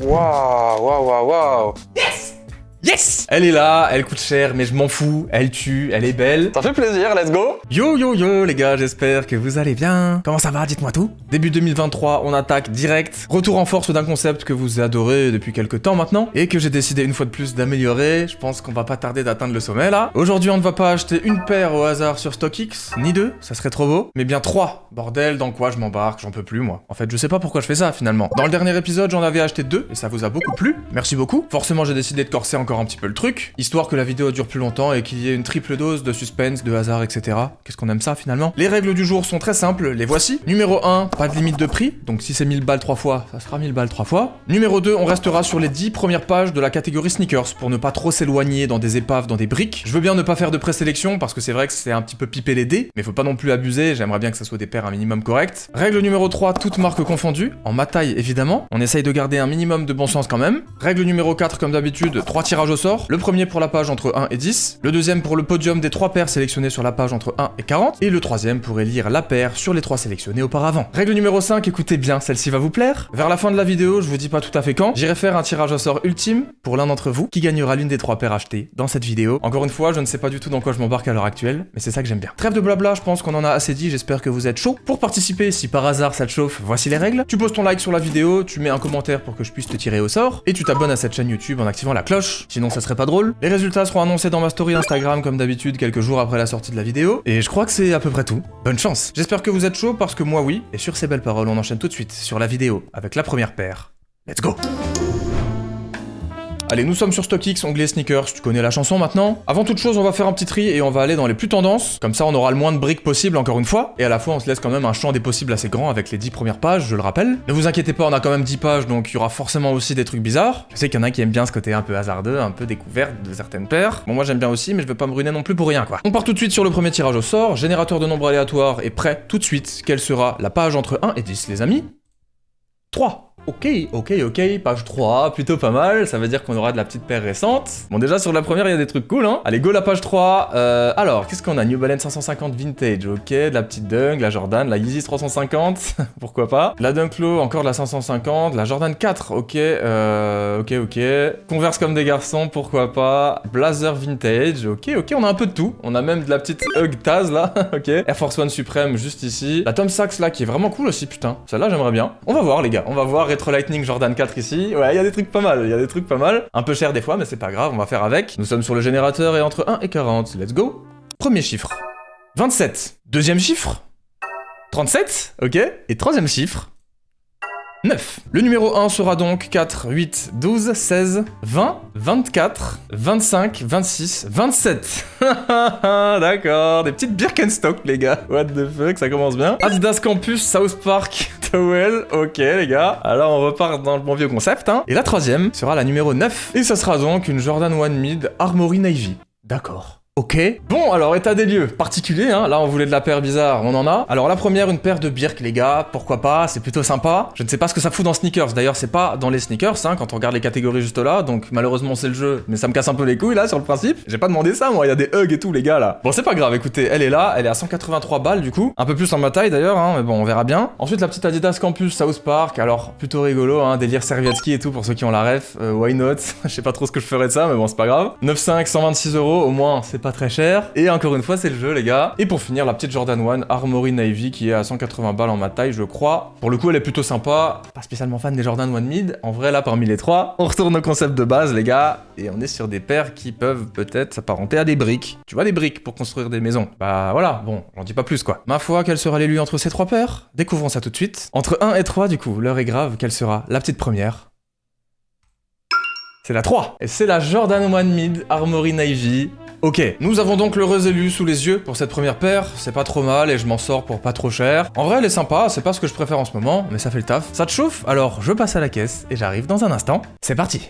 Waouh, waouh, waouh, waouh. Yes! Yes! Elle est là, elle coûte cher, mais je m'en fous, elle tue, elle est belle. Ça fait plaisir, let's go. Yo yo yo les gars, j'espère que vous allez bien. Comment ça va? Dites-moi tout. Début 2023, on attaque direct. Retour en force d'un concept que vous adorez depuis quelques temps maintenant, et que j'ai décidé une fois de plus d'améliorer. Je pense qu'on va pas tarder d'atteindre le sommet là. Aujourd'hui, on ne va pas acheter une paire au hasard sur StockX, ni deux, ça serait trop beau, mais bien trois. Bordel, dans quoi je m'embarque? J'en peux plus moi. En fait, je sais pas pourquoi je fais ça finalement. Dans le dernier épisode, j'en avais acheté deux, et ça vous a beaucoup plu. Merci beaucoup. Forcément, j'ai décidé de corser encore un petit peu le truc, histoire que la vidéo dure plus longtemps et qu'il y ait une triple dose de suspense, de hasard, etc. Qu'est-ce qu'on aime ça finalement? Les règles du jour sont très simples, les voici. Numéro 1, pas de limite de prix, donc si c'est 1000 balles 3 fois, ça sera 1000 balles 3 fois. Numéro 2, on restera sur les 10 premières pages de la catégorie sneakers, pour ne pas trop s'éloigner dans des épaves, dans des briques. Je veux bien ne pas faire de présélection, parce que c'est vrai que c'est un petit peu piper les dés, mais faut pas non plus abuser, j'aimerais bien que ça soit des paires un minimum correctes. Règle numéro 3, toutes marques confondues, en ma taille évidemment. On essaye de garder un minimum de bon sens quand même. Règle numéro 4, comme d'habitude, 3 tirages au sort. Le premier pour la page entre 1 et 10, le deuxième pour le podium des 3 paires sélectionnées sur la page entre 1 et 40, et le troisième pour élire la paire sur les 3 sélectionnées auparavant. Règle numéro 5, écoutez bien, celle-ci va vous plaire. Vers la fin de la vidéo, je vous dis pas tout à fait quand, j'irai faire un tirage au sort ultime pour l'un d'entre vous qui gagnera l'une des 3 paires achetées dans cette vidéo. Encore une fois, je ne sais pas du tout dans quoi je m'embarque à l'heure actuelle, mais c'est ça que j'aime bien. Trêve de blabla, je pense qu'on en a assez dit, j'espère que vous êtes chaud. Pour participer, si par hasard ça te chauffe, voici les règles. Tu poses ton like sur la vidéo, tu mets un commentaire pour que je puisse te tirer au sort, et tu t'abonnes à cette chaîne YouTube en activant la cloche, sinon ça serait pas drôle. Les résultats seront annoncés dans ma story Instagram comme d'habitude quelques jours après la sortie de la vidéo, et je crois que c'est à peu près tout. Bonne chance. J'espère que vous êtes chaud parce que moi oui, et sur ces belles paroles on enchaîne tout de suite sur la vidéo avec la première paire. Let's go! Allez, nous sommes sur StockX, onglet sneakers, tu connais la chanson maintenant. Avant toute chose, on va faire un petit tri et on va aller dans les plus tendances. Comme ça, on aura le moins de briques possible, encore une fois. Et à la fois, on se laisse quand même un champ des possibles assez grand avec les 10 premières pages, je le rappelle. Ne vous inquiétez pas, on a quand même 10 pages, donc il y aura forcément aussi des trucs bizarres. Je sais qu'il y en a qui aiment bien ce côté un peu hasardeux, un peu découverte de certaines paires. Bon, moi j'aime bien aussi, mais je veux pas me ruiner non plus pour rien, quoi. On part tout de suite sur le premier tirage au sort. Générateur de nombres aléatoires est prêt tout de suite. Quelle sera la page entre 1 et 10, les amis? 3. Ok, page 3, plutôt pas mal, ça veut dire qu'on aura de la petite paire récente. Bon déjà sur la première il y a des trucs cool hein. Allez go la page 3, alors qu'est-ce qu'on a? New Balance 550 Vintage, ok, de la petite Dunk, la Jordan, la Yeezy 350, pourquoi pas. La Dunk Low, encore de la 550, la Jordan 4, ok. Converse comme des garçons, pourquoi pas. Blazer Vintage, ok, on a un peu de tout. On a même de la petite Hug Taz là, ok. Air Force One Supreme juste ici. La Tom Sachs là qui est vraiment cool aussi, putain, celle-là j'aimerais bien. On va voir les gars, on va voir. Retro Lightning Jordan 4 ici, ouais, il y a des trucs pas mal, un peu cher des fois, mais c'est pas grave, on va faire avec. Nous sommes sur le générateur et entre 1 et 40, let's go. Premier chiffre, 27. Deuxième chiffre, 37, ok. Et troisième chiffre, 9. Le numéro 1 sera donc 4, 8, 12, 16, 20, 24, 25, 26, 27. D'accord, des petites Birkenstock les gars. What the fuck, ça commence bien. Adidas Campus South Park Towel, ok les gars. Alors on repart dans le bon vieux concept hein. Et la troisième sera la numéro 9. Et ça sera donc une Jordan 1 Mid Armory Navy. D'accord. Ok. Bon, alors état des lieux, particulier, hein. Là on voulait de la paire bizarre, on en a. Alors la première, une paire de Birk, les gars, pourquoi pas, c'est plutôt sympa. Je ne sais pas ce que ça fout dans sneakers, d'ailleurs c'est pas dans les sneakers, hein, quand on regarde les catégories juste là, donc malheureusement c'est le jeu, mais ça me casse un peu les couilles là sur le principe. J'ai pas demandé ça moi, il y a des hugs et tout les gars là. Bon c'est pas grave, écoutez, elle est là, elle est à 183 balles du coup, un peu plus en ma taille d'ailleurs, hein, mais bon on verra bien. Ensuite la petite Adidas Campus South Park, alors plutôt rigolo, hein, délire Servietsky et tout pour ceux qui ont la ref, why not. Je sais pas trop ce que je ferais de ça, mais bon c'est pas grave. 9,5, 126 €, au moins c'est pas très cher. Et encore une fois, c'est le jeu, les gars. Et pour finir, la petite Jordan 1 Armory Navy qui est à 180 balles en ma taille, je crois. Pour le coup, elle est plutôt sympa. Pas spécialement fan des Jordan 1 Mid. En vrai, là, parmi les trois, on retourne au concept de base, les gars. Et on est sur des paires qui peuvent peut-être s'apparenter à des briques. Tu vois, des briques pour construire des maisons. Bah voilà, bon, j'en dis pas plus, quoi. Ma foi, quel sera l'élu entre ces trois paires? Découvrons ça tout de suite. Entre 1 et 3, du coup, l'heure est grave. Quelle sera la petite première? C'est la 3. Et c'est la Jordan 1 Mid Armory Navy. Ok, nous avons donc l'heureux élu sous les yeux pour cette première paire, c'est pas trop mal et je m'en sors pour pas trop cher. En vrai elle est sympa, c'est pas ce que je préfère en ce moment, mais ça fait le taf. Ça te chauffe? Alors je passe à la caisse et j'arrive dans un instant. C'est parti!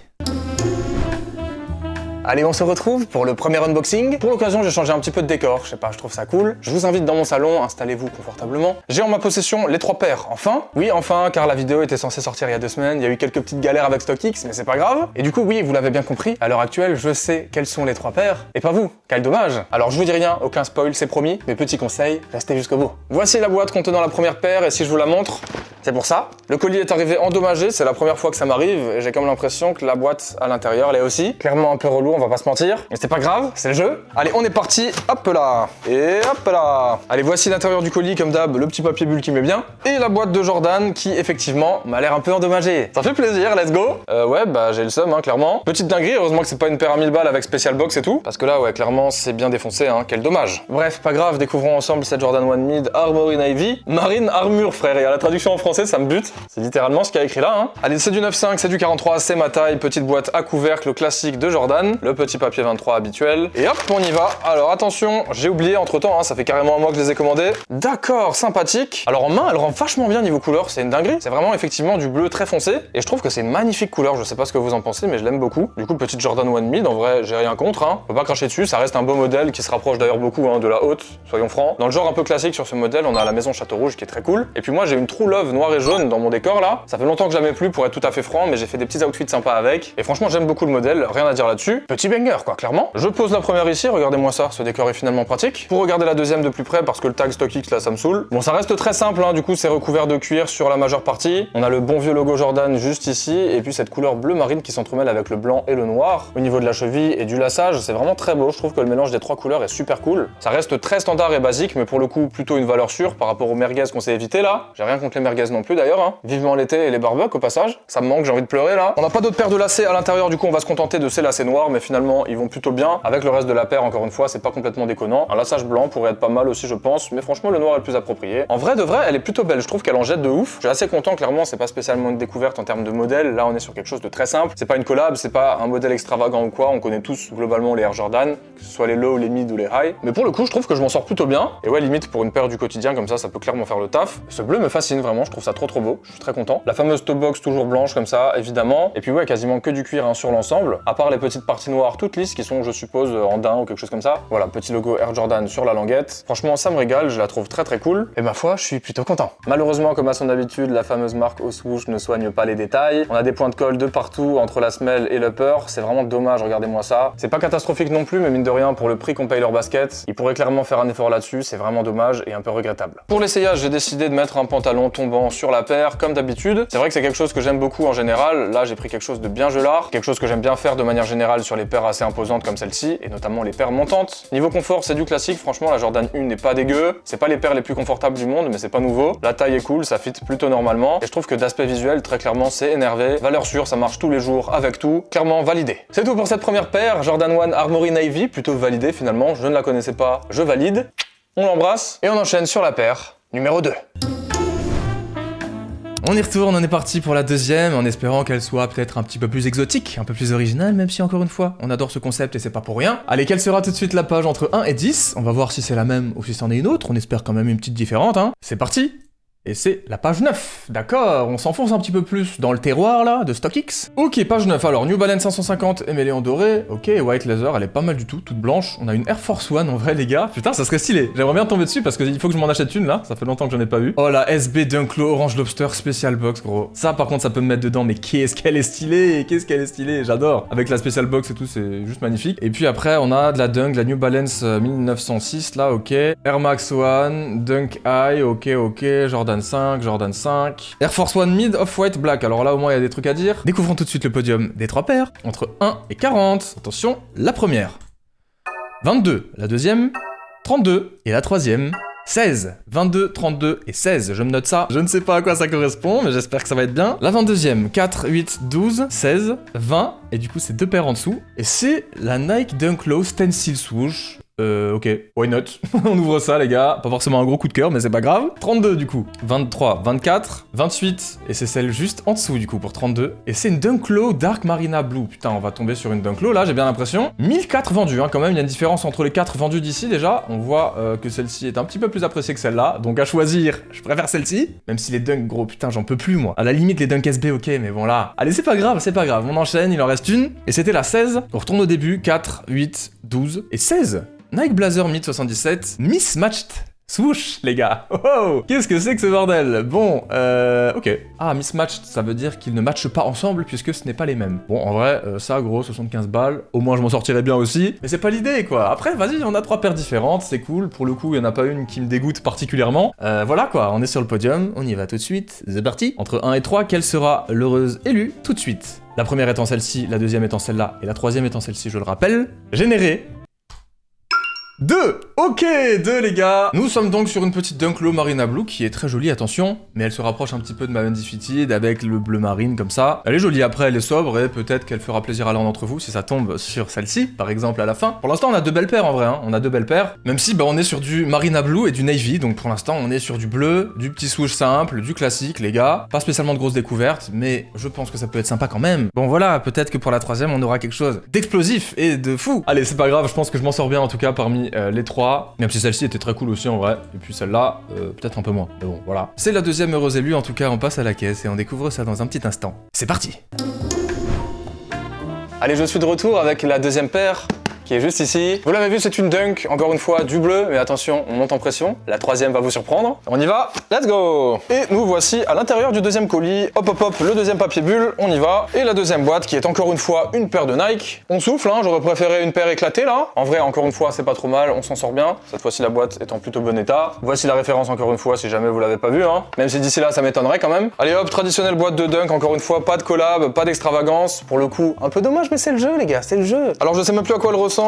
Allez, on se retrouve pour le premier unboxing. Pour l'occasion, j'ai changé un petit peu de décor, je sais pas, je trouve ça cool. Je vous invite dans mon salon, installez-vous confortablement. J'ai en ma possession les 3 paires, enfin. Oui, enfin, car la vidéo était censée sortir il y a 2 semaines, il y a eu quelques petites galères avec StockX, mais c'est pas grave. Et du coup, oui, vous l'avez bien compris, à l'heure actuelle, je sais quelles sont les 3 paires, et pas vous, quel dommage. Alors je vous dis rien, aucun spoil, c'est promis, mes petits conseils, restez jusqu'au bout. Voici la boîte contenant la première paire, et si je vous la montre, C'est pour ça, le colis est arrivé endommagé, c'est la première fois que ça m'arrive, et j'ai comme l'impression que la boîte à l'intérieur, elle est aussi clairement un peu relou, on va pas se mentir. Mais c'est pas grave, c'est le jeu. Allez, on est parti, hop là, et hop là. Allez, voici l'intérieur du colis, comme d'hab, le petit papier bulle qui met bien, et la boîte de Jordan qui, effectivement, m'a l'air un peu endommagée. Ça fait plaisir, let's go. Ouais, bah j'ai le seum, hein, clairement. Petite dinguerie, heureusement que c'est pas une paire à 1000 balles avec Special Box et tout, parce que là, ouais, clairement, c'est bien défoncé, hein, quel dommage. Bref, pas grave, découvrons ensemble cette Jordan 1 Mid Armory Navy. Marine Armure, frère, et à la traduction en français, ça me bute. C'est littéralement ce qu'il y a écrit là, hein. Allez, c'est du 9,5, c'est du 43, c'est ma taille, petite boîte à couvercle classique de Jordan, le petit papier 23 habituel, et hop, on y va. Alors attention, j'ai oublié entre-temps, hein, ça fait carrément un mois que je les ai commandés. D'accord, sympathique. Alors en main, elle rend vachement bien niveau couleur, c'est une dinguerie. C'est vraiment effectivement du bleu très foncé, et je trouve que c'est une magnifique couleur, je sais pas ce que vous en pensez, mais je l'aime beaucoup. Du coup, petite Jordan 1 Mid, en vrai, j'ai rien contre, hein. Faut pas cracher dessus, ça reste un beau modèle qui se rapproche d'ailleurs beaucoup, hein, de la haute, soyons francs. Dans le genre un peu classique sur ce modèle, on a la maison Château Rouge qui est très cool. Et puis moi, j'ai une True Love noire et jaune dans mon décor là. Ça fait longtemps que je la mets plus pour être tout à fait franc, mais j'ai fait des petits outfits sympas avec. Et franchement, j'aime beaucoup le modèle, rien à dire là-dessus. Petit banger quoi, clairement. Je pose la première ici, regardez-moi ça, ce décor est finalement pratique. Pour regarder la deuxième de plus près, parce que le tag StockX là, ça me saoule. Bon, ça reste très simple, hein, du coup, c'est recouvert de cuir sur la majeure partie. On a le bon vieux logo Jordan juste ici, et puis cette couleur bleu marine qui s'entremêle avec le blanc et le noir. Au niveau de la cheville et du lassage, c'est vraiment très beau. Je trouve que le mélange des trois couleurs est super cool. Ça reste très standard et basique, mais pour le coup, plutôt une valeur sûre par rapport aux merguez qu'on s'est évité là. J'ai rien contre les merguez non plus d'ailleurs, hein. Vivement l'été et les barbecues au passage. Ça me manque, j'ai envie de pleurer là. On n'a pas d'autres paires de lacets à l'intérieur, du coup on va se contenter de ces lacets noirs, mais finalement ils vont plutôt bien. Avec le reste de la paire, encore une fois, c'est pas complètement déconnant. Un lassage blanc pourrait être pas mal aussi, je pense, mais franchement le noir est le plus approprié. En vrai de vrai, elle est plutôt belle, je trouve qu'elle en jette de ouf. Je suis assez content, clairement, c'est pas spécialement une découverte en termes de modèle. Là on est sur quelque chose de très simple. C'est pas une collab, c'est pas un modèle extravagant ou quoi. On connaît tous globalement les Air Jordan, que ce soit les low, les mid ou les high. Mais pour le coup, je trouve que je m'en sors plutôt bien. Et ouais, limite pour une paire du quotidien comme ça peut clairement faire le taf. Ce bleu me fascine vraiment, je trouve ça trop beau. Je suis très content. La fameuse toe box toujours blanche comme ça, évidemment. Et puis ouais, quasiment que du cuir hein, sur l'ensemble. À part les petites parties noires toutes lisses qui sont, je suppose, en daim ou quelque chose comme ça. Voilà, petit logo Air Jordan sur la languette. Franchement, ça me régale, je la trouve très cool. Et ma foi, je suis plutôt content. Malheureusement, comme à son habitude, la fameuse marque au swoosh ne soigne pas les détails. On a des points de colle de partout entre la semelle et l'upper. C'est vraiment dommage, regardez-moi ça. C'est pas catastrophique non plus, mais mine de rien, pour le prix qu'on paye leur basket, ils pourraient clairement faire un effort là-dessus. C'est vraiment dommage et un peu regrettable. Pour l'essayage, j'ai décidé de mettre un pantalon tombant sur la paire, comme d'habitude. C'est vrai que c'est quelque chose que j'aime beaucoup en général. Là, j'ai pris quelque chose de bien gelard, quelque chose que j'aime bien faire de manière générale sur les paires assez imposantes comme celle-ci, et notamment les paires montantes. Niveau confort, c'est du classique. Franchement, la Jordan 1 n'est pas dégueu. C'est pas les paires les plus confortables du monde, mais c'est pas nouveau. La taille est cool, ça fit plutôt normalement. Et je trouve que d'aspect visuel, très clairement, c'est énervé. Valeur sûre, ça marche tous les jours avec tout. Clairement validé. C'est tout pour cette première paire. Jordan 1 Armory Navy, plutôt validé finalement. Je ne la connaissais pas, je valide. On l'embrasse et on enchaîne sur la paire numéro 2. On y retourne, on est parti pour la deuxième, en espérant qu'elle soit peut-être un petit peu plus exotique, un peu plus originale, même si encore une fois, on adore ce concept et c'est pas pour rien. Allez, quelle sera tout de suite la page entre 1 et 10 ? On va voir si c'est la même ou si c'en est une autre, on espère quand même une petite différente, hein. C'est parti ! Et c'est la page 9, d'accord, on s'enfonce un petit peu plus dans le terroir là, de StockX. Ok, page 9, alors New Balance 550 émêlée en doré, ok, White Laser, elle est pas mal du tout, toute blanche. On a une Air Force One en vrai les gars, putain ça serait stylé, j'aimerais bien tomber dessus parce qu'il faut que je m'en achète une là, ça fait longtemps que j'en ai pas eu. Oh la SB Dunk Low Orange Lobster Special Box gros, ça par contre ça peut me mettre dedans, mais qu'est-ce qu'elle est stylée, j'adore. Avec la Special Box et tout, c'est juste magnifique. Et puis après on a de la Dunk, la New Balance 1906 là, ok, Air Max One, Dunk High, ok, Jordan 5, Jordan 5, Air Force One Mid Off-White Black, alors là au moins il y a des trucs à dire. Découvrons tout de suite le podium des trois paires, entre 1 et 40, attention, la première, 22, la deuxième, 32, et la troisième, 16, 22, 32 et 16, je me note ça, je ne sais pas à quoi ça correspond, mais j'espère que ça va être bien. La 22e, 4, 8, 12, 16, 20, et du coup c'est deux paires en dessous, et c'est la Nike Dunk Low Stencil Swoosh. Ok, why not? On ouvre ça les gars, pas forcément un gros coup de cœur mais c'est pas grave. 32 du coup, 23, 24, 28 et c'est celle juste en dessous du coup pour 32. Et c'est une Dunk Low Dark Marina Blue, putain on va tomber sur une Dunk Low là j'ai bien l'impression. 1004 vendus hein, quand même, il y a une différence entre les 4 vendus d'ici déjà. On voit que celle-ci est un petit peu plus appréciée que celle-là, donc à choisir, je préfère celle-ci. Même si les Dunk gros putain j'en peux plus moi. À la limite les Dunk SB ok mais bon là. Allez c'est pas grave, on enchaîne, il en reste une. Et c'était la 16, on retourne au début, 4, 8, 12 et 16. Nike Blazer Mid 77, Mismatched Swoosh, les gars. Oh, oh. Qu'est-ce que c'est que ce bordel? Bon, ok. Ah, mismatch, ça veut dire qu'ils ne matchent pas ensemble puisque ce n'est pas les mêmes. Bon, en vrai, ça, gros, 75 balles. Au moins, je m'en sortirais bien aussi. Mais c'est pas l'idée, quoi. Après, vas-y, on a 3 paires différentes, c'est cool. Pour le coup, il n'y en a pas une qui me dégoûte particulièrement. Voilà, quoi. On est sur le podium. On y va tout de suite. C'est parti. Entre 1 et 3, quelle sera l'heureuse élue tout de suite? La première étant celle-ci, la deuxième étant celle-là, et la troisième étant celle-ci, je le rappelle. Généré. 2. Ok, 2 les gars. Nous sommes donc sur une petite Dunklo Marina Blue qui est très jolie, attention, mais elle se rapproche un petit peu de ma Undefeated avec le bleu marine comme ça. Elle est jolie, après elle est sobre et peut-être qu'elle fera plaisir à l'un d'entre vous si ça tombe sur celle-ci, par exemple à la fin. Pour l'instant on a 2 belles paires en vrai, hein. On a 2 belles paires, même si on est sur du Marina Blue et du Navy, donc pour l'instant on est sur du bleu, du petit swoosh simple, du classique les gars. Pas spécialement de grosses découvertes, mais je pense que ça peut être sympa quand même. Bon voilà, peut-être que pour la troisième on aura quelque chose d'explosif et de fou. Allez, c'est pas grave, je pense que je m'en sors bien en tout cas parmi les 3. Même si celle-ci était très cool aussi en vrai, et puis celle-là, peut-être un peu moins, mais bon, voilà. C'est la deuxième heureuse élue, en tout cas on passe à la caisse et on découvre ça dans un petit instant. C'est parti. Allez, je suis de retour avec la deuxième paire, qui est juste ici. Vous l'avez vu, c'est une dunk, encore une fois, du bleu, mais attention, on monte en pression. La troisième va vous surprendre. On y va, let's go! Et nous voici à l'intérieur du deuxième colis. Hop, hop, hop, le deuxième papier bulle, on y va. Et la deuxième boîte, qui est encore une fois une paire de Nike. On souffle, hein, j'aurais préféré une paire éclatée, là. En vrai, encore une fois, c'est pas trop mal, on s'en sort bien. Cette fois-ci, la boîte est en plutôt bon état. Voici la référence, encore une fois, si jamais vous l'avez pas vu, hein. Même si d'ici là, ça m'étonnerait quand même. Allez hop, traditionnelle boîte de dunk, encore une fois, pas de collab, pas d'extravagance. Pour le coup, un peu dommage, mais c'est le jeu, les gars, c'est le jeu. Alors, je sais même plus à quoi elle ressemble.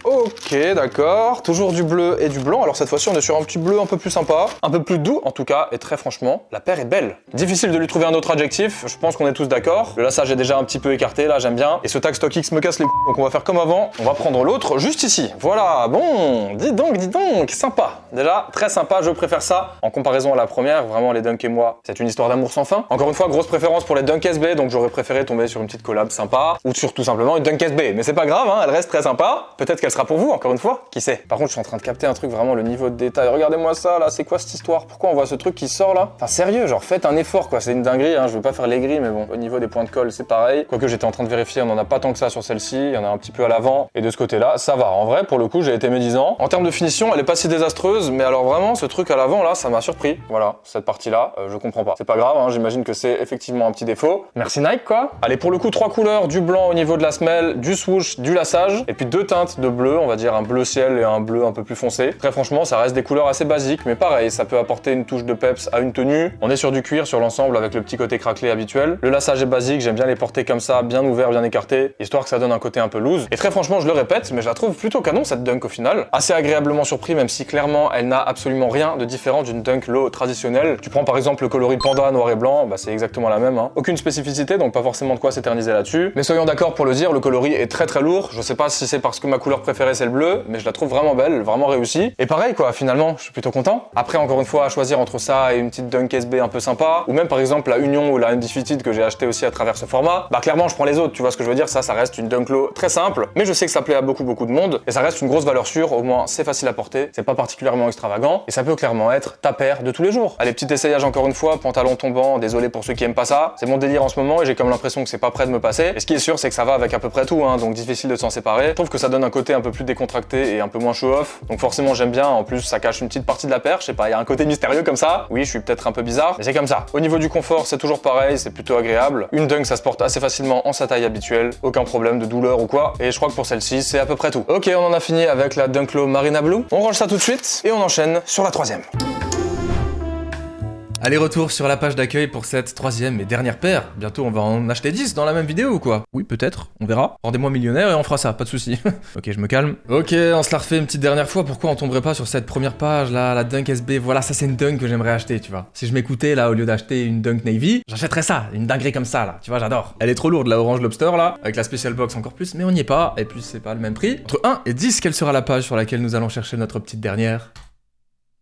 Ok, d'accord. Toujours du bleu et du blanc. Alors cette fois-ci, on est sur un petit bleu un peu plus sympa, un peu plus doux en tout cas, et très franchement, la paire est belle. Difficile de lui trouver un autre adjectif, je pense qu'on est tous d'accord. Le lassage est déjà un petit peu écarté, là j'aime bien. Et ce tag StockX me casse les couilles, donc on va faire comme avant. On va prendre l'autre juste ici. Voilà, bon, dis donc, sympa. Déjà, très sympa, je préfère ça en comparaison à la première. Vraiment, les dunks et moi, c'est une histoire d'amour sans fin. Encore une fois, grosse préférence pour les dunk SB, donc j'aurais préféré tomber sur une petite collab sympa, ou sur tout simplement une dunk SB. Mais c'est pas grave, hein, elle reste très sympa. Peut-être qu'elle sera pour vous, encore une fois, qui sait. Par contre, je suis en train de capter un truc, vraiment le niveau de détail. Regardez-moi ça, là, c'est quoi cette histoire? Pourquoi on voit ce truc qui sort là? Enfin, sérieux, genre, faites un effort, quoi. C'est une dinguerie, hein. Je veux pas faire les grilles, mais bon, au niveau des points de colle, c'est pareil. Quoique j'étais en train de vérifier, on en a pas tant que ça sur celle-ci. Il y en a un petit peu à l'avant. Et de ce côté-là, ça va. En vrai, pour le coup, j'ai été médisant. En termes de finition, elle est pas si désastreuse, mais alors vraiment, ce truc à l'avant, là, ça m'a surpris. Voilà, cette partie-là, je comprends pas. C'est pas grave, hein. J'imagine que c'est effectivement un petit défaut. Merci Nike, quoi. Allez, pour le coup, 3 couleurs, du blanc au niveau de la semelle, du swoosh, du lassage, et puis 2 teintes de bleu, on va dire un bleu ciel et un bleu un peu plus foncé. Très franchement, ça reste des couleurs assez basiques, mais pareil, ça peut apporter une touche de peps à une tenue. On est sur du cuir sur l'ensemble avec le petit côté craquelé habituel. Le lassage est basique, j'aime bien les porter comme ça, bien ouvert, bien écarté, histoire que ça donne un côté un peu loose. Et très franchement, je le répète, mais je la trouve plutôt canon cette dunk au final. Assez agréablement surpris, même si clairement, elle n'a absolument rien de différent d'une dunk low traditionnelle. Tu prends par exemple le coloris panda noir et blanc, bah c'est exactement la même, hein. Aucune spécificité, donc pas forcément de quoi s'éterniser là-dessus. Mais soyons d'accord pour le dire, le coloris est très très lourd. Je sais pas si c'est parce que ma couleur préférée c'est le bleu, mais je la trouve vraiment belle, vraiment réussie. Et pareil quoi, finalement, je suis plutôt content. Après, encore une fois, à choisir entre ça et une petite dunk SB un peu sympa, ou même par exemple la Union ou la Undefeated que j'ai acheté aussi à travers ce format, bah clairement je prends les autres, tu vois ce que je veux dire, ça reste une dunk low très simple, mais je sais que ça plaît à beaucoup de monde, et ça reste une grosse valeur sûre, au moins c'est facile à porter, c'est pas particulièrement extravagant, et ça peut clairement être ta paire de tous les jours. Allez, petit essayage encore une fois, pantalon tombant, désolé pour ceux qui aiment pas ça, c'est mon délire en ce moment et j'ai comme l'impression que c'est pas prêt de me passer, et ce qui est sûr c'est que ça va avec à peu près tout, hein, donc difficile de s'en séparer. Je trouve que ça donne un côté un peu plus décontracté et un peu moins show-off, donc forcément j'aime bien, en plus ça cache une petite partie de la paire, je sais pas, il y a un côté mystérieux comme ça. Oui, je suis peut-être un peu bizarre, mais c'est comme ça. Au niveau du confort, c'est toujours pareil, c'est plutôt agréable. Une dunk, ça se porte assez facilement en sa taille habituelle, aucun problème de douleur ou quoi, et je crois que pour celle-ci, c'est à peu près tout. Ok, on en a fini avec la Dunklo Marina Blue. On range ça tout de suite, et on enchaîne sur la troisième. Allez, retour sur la page d'accueil pour cette troisième et dernière paire. Bientôt, on va en acheter 10 dans la même vidéo ou quoi? Oui, peut-être, on verra. Rendez-moi millionnaire et on fera ça, pas de soucis. Ok, je me calme. Ok, on se la refait une petite dernière fois. Pourquoi on tomberait pas sur cette première page là, la Dunk SB? Voilà, ça c'est une Dunk que j'aimerais acheter, tu vois. Si je m'écoutais là, au lieu d'acheter une Dunk Navy, j'achèterais ça, une dinguerie comme ça là. Tu vois, j'adore. Elle est trop lourde, la Orange Lobster là, avec la Special Box encore plus, mais on n'y est pas. Et puis c'est pas le même prix. Entre 1 et 10, quelle sera la page sur laquelle nous allons chercher notre petite dernière?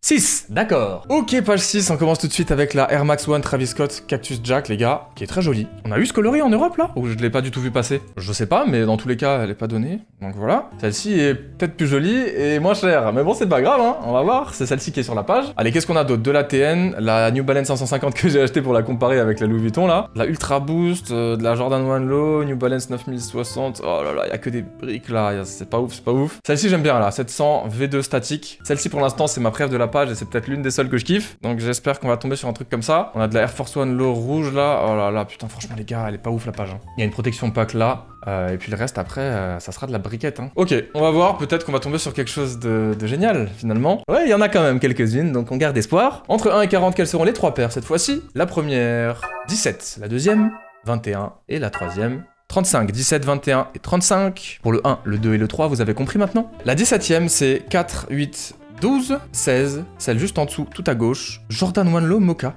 6, d'accord. Ok, page 6, on commence tout de suite avec la Air Max One Travis Scott Cactus Jack, les gars, qui est très jolie. On a eu ce coloris en Europe, là? Ou je l'ai pas du tout vu passer? Je sais pas, mais dans tous les cas, elle est pas donnée. Donc voilà. Celle-ci est peut-être plus jolie et moins chère. Mais bon, c'est pas grave, hein. On va voir. C'est celle-ci qui est sur la page. Allez, qu'est-ce qu'on a d'autre? De la TN, la New Balance 550 que j'ai acheté pour la comparer avec la Louis Vuitton, là. La Ultra Boost, de la Jordan 1 Low, New Balance 9060. Oh là là, y a que des briques, là. C'est pas ouf, c'est pas ouf. Celle-ci, j'aime bien, là. 700 V2 statique. Celle-ci, pour l'instant, c'est ma préf de la page et c'est peut-être l'une des seules que je kiffe. Donc j'espère qu'on va tomber sur un truc comme ça. On a de la Air Force One Low rouge là. Oh là là, putain, franchement les gars, elle est pas ouf la page. Hein. Il y a une protection pack là. Et puis le reste après, ça sera de la briquette. Hein. Ok, on va voir, peut-être qu'on va tomber sur quelque chose de génial finalement. Ouais, il y en a quand même quelques-unes, donc on garde espoir. Entre 1 et 40, quelles seront les 3 paires cette fois-ci? La première, 17. La deuxième, 21. Et la troisième, 35, 17, 21 et 35. Pour le 1, le 2 et le 3, vous avez compris maintenant? La 17ème, c'est 4, 8, 12, 16. Celle juste en dessous, tout à gauche. Jordan 1 Low Mocha.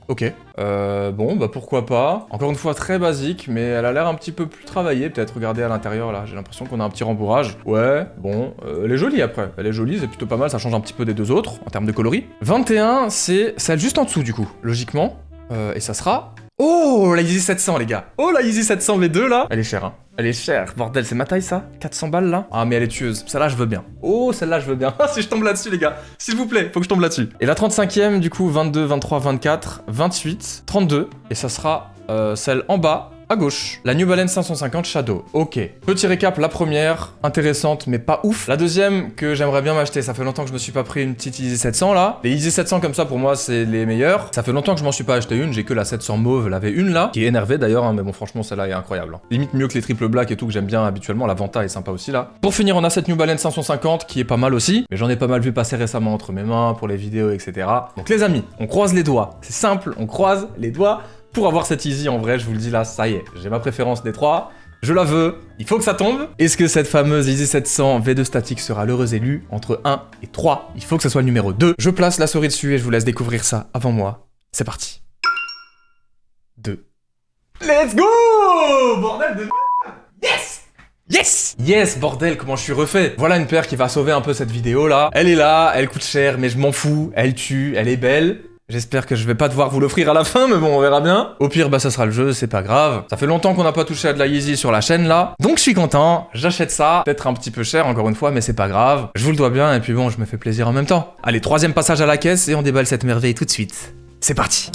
Ok. Bon, bah pourquoi pas. Encore une fois, très basique, mais elle a l'air un petit peu plus travaillée. Peut-être, regardez à l'intérieur, là, j'ai l'impression qu'on a un petit rembourrage. Ouais, bon, elle est jolie après. Elle est jolie, c'est plutôt pas mal, ça change un petit peu des deux autres, en termes de coloris. 21, c'est celle juste en dessous, du coup, logiquement. Et ça sera... Oh, la Yeezy 700, les gars. Oh, la Yeezy 700 V2, là. Elle est chère, hein. Elle est chère. Bordel, c'est ma taille, ça? 400 balles, là? Ah, mais elle est tueuse. Celle-là, je veux bien. Oh, celle-là, je veux bien. Si je tombe là-dessus, les gars. S'il vous plaît, faut que je tombe là-dessus. Et la 35ème, du coup, 22, 23, 24, 28, 32. Et ça sera celle en bas. À gauche, la New Balance 550 Shadow. Ok. Petit récap, la première, intéressante mais pas ouf. La deuxième que j'aimerais bien m'acheter, ça fait longtemps que je me suis pas pris une petite Yeezy 700 là. Les Yeezy 700 comme ça pour moi c'est les meilleurs. Ça fait longtemps que je m'en suis pas acheté une, j'ai que la 700 mauve, la V1 là, qui est énervée d'ailleurs, hein, mais bon franchement celle-là est incroyable. Hein. Limite mieux que les triple black et tout que j'aime bien habituellement, la Vanta est sympa aussi là. Pour finir on a cette New Balance 550 qui est pas mal aussi, mais j'en ai pas mal vu passer récemment entre mes mains pour les vidéos etc. Donc les amis, on croise les doigts, c'est simple, on croise les doigts. Pour avoir cette Yeezy, en vrai, je vous le dis là, ça y est, j'ai ma préférence des 3, je la veux, il faut que ça tombe. Est-ce que cette fameuse Yeezy 700 V2 statique sera l'heureux élu entre 1 et 3? Il faut que ça soit le numéro 2. Je place la souris dessus et je vous laisse découvrir ça avant moi. C'est parti. 2. Let's go! Bordel de merde! Yes! Yes! Yes, bordel, comment je suis refait. Voilà une paire qui va sauver un peu cette vidéo là. Elle est là, elle coûte cher, mais je m'en fous. Elle tue, elle est belle. J'espère que je vais pas devoir vous l'offrir à la fin, mais bon, on verra bien. Au pire, bah ça sera le jeu, c'est pas grave. Ça fait longtemps qu'on n'a pas touché à de la Yeezy sur la chaîne là. Donc je suis content, j'achète ça. Peut-être un petit peu cher encore une fois, mais c'est pas grave. Je vous le dois bien, et puis bon, je me fais plaisir en même temps. Allez, troisième passage à la caisse, et on déballe cette merveille tout de suite. C'est parti.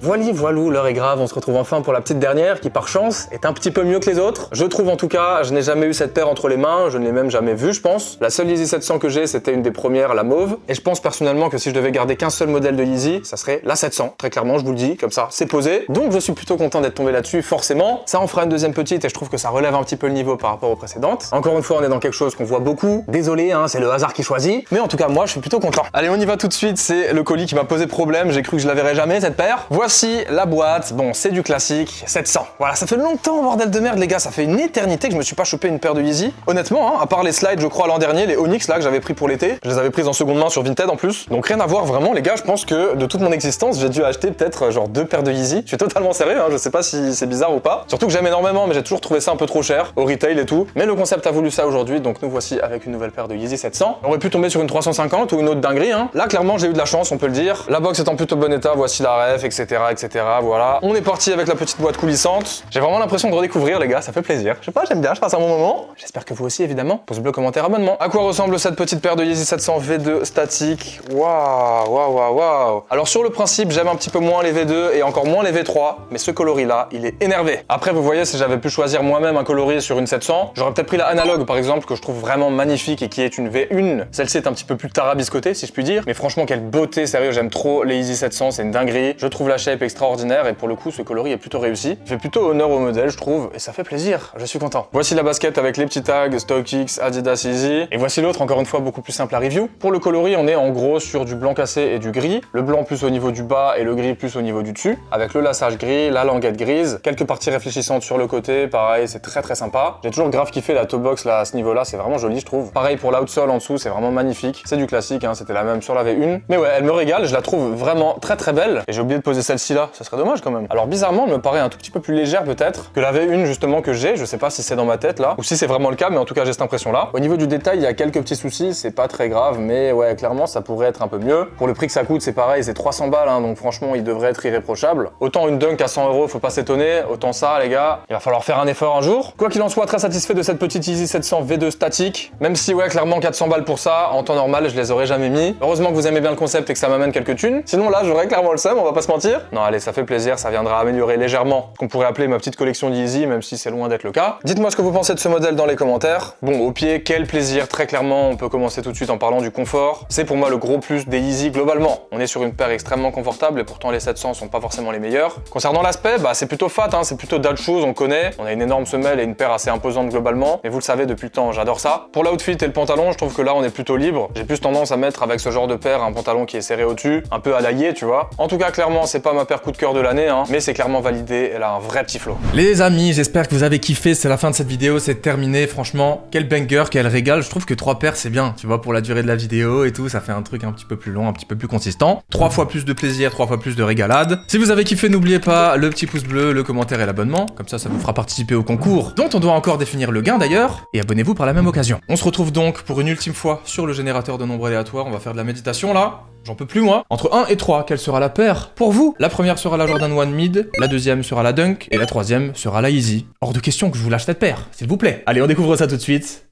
Voilou, l'heure est grave, on se retrouve enfin pour la petite dernière qui par chance est un petit peu mieux que les autres. Je trouve en tout cas, je n'ai jamais eu cette paire entre les mains, je ne l'ai même jamais vue je pense. La seule Yeezy 700 que j'ai c'était une des premières, la mauve. Et je pense personnellement que si je devais garder qu'un seul modèle de Yeezy, ça serait la 700. Très clairement je vous le dis, comme ça c'est posé. Donc je suis plutôt content d'être tombé là-dessus, forcément. Ça en fera une deuxième petite et je trouve que ça relève un petit peu le niveau par rapport aux précédentes. Encore une fois on est dans quelque chose qu'on voit beaucoup. Désolé hein, c'est le hasard qui choisit. Mais en tout cas moi je suis plutôt content. Allez on y va tout de suite, c'est le colis qui m'a posé problème. J'ai cru que je la verrais jamais cette paire. Voici la boîte. Bon, c'est du classique, 700. Voilà, ça fait longtemps, bordel de merde, les gars, ça fait une éternité que je me suis pas chopé une paire de Yeezy. Honnêtement, hein, à part les slides, je crois, l'an dernier, les Onyx, là, que j'avais pris pour l'été, je les avais prises en seconde main sur Vinted en plus. Donc rien à voir, vraiment, les gars, je pense que de toute mon existence, j'ai dû acheter peut-être genre 2 paires de Yeezy. Je suis totalement sérieux, hein, je sais pas si c'est bizarre ou pas. Surtout que j'aime énormément, mais j'ai toujours trouvé ça un peu trop cher, au retail et tout. Mais le concept a voulu ça aujourd'hui, donc nous voici avec une nouvelle paire de Yeezy 700. On aurait pu tomber sur une 350 ou une autre dinguerie, hein. Là, clairement, j'ai eu de la chance, on peut le dire. La box est en plutôt bon état, voici la ref, etc., etc., voilà. On est parti avec la petite boîte coulissante. J'ai vraiment l'impression de redécouvrir les gars, ça fait plaisir. Je sais pas, j'aime bien, je passe un bon moment. J'espère que vous aussi évidemment. Pouce bleu, commentaire, abonnement. À quoi ressemble cette petite paire de Yeezy 700 V2 statique? Waouh. Alors sur le principe, j'aime un petit peu moins les V2 et encore moins les V3, mais ce coloris là, il est énervé. Après vous voyez, si j'avais pu choisir moi-même un coloris sur une 700, j'aurais peut-être pris la analogue par exemple, que je trouve vraiment magnifique et qui est une V1. Celle-ci est un petit peu plus tarabiscotée si je puis dire, mais franchement quelle beauté, sérieux, j'aime trop les Yeezy 700, c'est une dinguerie. Je trouve la shape extraordinaire et pour le coup ce coloris est plutôt réussi. Fait plutôt honneur au modèle je trouve et ça fait plaisir, je suis content. Voici la basket avec les petits tags StockX, Adidas Yeezy et voici l'autre encore une fois beaucoup plus simple à review. Pour le coloris on est en gros sur du blanc cassé et du gris, le blanc plus au niveau du bas et le gris plus au niveau du dessus, avec le lassage gris, la languette grise, quelques parties réfléchissantes sur le côté, pareil c'est très sympa. J'ai toujours grave kiffé la toe box là à ce niveau là, c'est vraiment joli je trouve. Pareil pour l'outsole en dessous, c'est vraiment magnifique, c'est du classique hein, c'était la même sur la V1, mais ouais elle me régale, je la trouve vraiment très belle et j'ai oublié de poser celle-ci là, ça serait dommage quand même. Alors bizarrement elle me paraît un tout petit peu plus légère peut-être que la V1 justement que j'ai, je sais pas si c'est dans ma tête là ou si c'est vraiment le cas, mais en tout cas j'ai cette impression là. Au niveau du détail il y a quelques petits soucis, c'est pas très grave, mais ouais clairement ça pourrait être un peu mieux. Pour le prix que ça coûte c'est pareil, c'est 300 balles hein, donc franchement il devrait être irréprochable. Autant une dunk à 100 €, faut pas s'étonner, autant ça les gars, il va falloir faire un effort un jour. Quoi qu'il en soit, très satisfait de cette petite Yeezy 700 V2 statique, même si ouais clairement 400 balles pour ça, en temps normal je les aurais jamais mis. Heureusement que vous aimez bien le concept et que ça m'amène quelques thunes, sinon là j'aurais clairement le seum, on va pas se mentir. Non allez, ça fait plaisir, ça viendra améliorer légèrement ce qu'on pourrait appeler ma petite collection d'Yeezy, même si c'est loin d'être le cas. Dites-moi ce que vous pensez de ce modèle dans les commentaires. Bon, au pied, quel plaisir, très clairement, on peut commencer tout de suite en parlant du confort. C'est pour moi le gros plus des Yeezy globalement. On est sur une paire extrêmement confortable et pourtant les 700 sont pas forcément les meilleurs. Concernant l'aspect, bah c'est plutôt fat, hein, c'est plutôt dad shoes, on connaît. On a une énorme semelle et une paire assez imposante globalement, mais vous le savez depuis le temps, j'adore ça. Pour l'outfit et le pantalon, je trouve que là on est plutôt libre. J'ai plus tendance à mettre avec ce genre de paire un pantalon qui est serré au-dessus, un peu à la Ye, tu vois. En tout cas, clairement, c'est pas ma paire coup de cœur de l'année, hein, mais c'est clairement validé, elle a un vrai petit flow. Les amis, j'espère que vous avez kiffé, c'est la fin de cette vidéo, c'est terminé, franchement, quel banger, quel régal, je trouve que 3 paires c'est bien, tu vois, pour la durée de la vidéo et tout, ça fait un truc un petit peu plus long, un petit peu plus consistant. 3 fois plus de plaisir, 3 fois plus de régalade. Si vous avez kiffé, n'oubliez pas le petit pouce bleu, le commentaire et l'abonnement, comme ça vous fera participer au concours, dont on doit encore définir le gain d'ailleurs, et abonnez-vous par la même occasion. On se retrouve donc pour une ultime fois sur le générateur de nombres aléatoires, on va faire de la méditation là. J'en peux plus moi. Entre 1 et 3, quelle sera la paire pour vous? La première sera la Jordan 1 Mid, la deuxième sera la Dunk, et la troisième sera la Yeezy. Hors de question que je vous lâche cette paire, s'il vous plaît. Allez, on découvre ça tout de suite.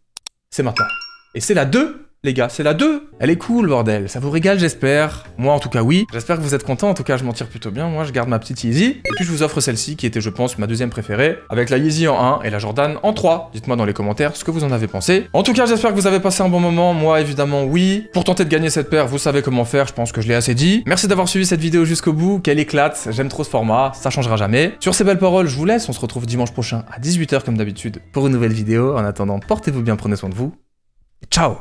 C'est maintenant. Et c'est la 2, les gars, c'est la 2. Elle est cool, bordel. Ça vous régale, j'espère. Moi, en tout cas, oui. J'espère que vous êtes contents. En tout cas, je m'en tire plutôt bien. Moi, je garde ma petite Yeezy. Et puis, je vous offre celle-ci, qui était, je pense, ma deuxième préférée, avec la Yeezy en 1 et la Jordan en 3. Dites-moi dans les commentaires ce que vous en avez pensé. En tout cas, j'espère que vous avez passé un bon moment. Moi, évidemment, oui. Pour tenter de gagner cette paire, vous savez comment faire. Je pense que je l'ai assez dit. Merci d'avoir suivi cette vidéo jusqu'au bout. Qu'elle éclate. J'aime trop ce format. Ça changera jamais. Sur ces belles paroles, je vous laisse. On se retrouve dimanche prochain à 18 h comme d'habitude pour une nouvelle vidéo. En attendant, portez-vous bien, prenez soin de vous. Ciao!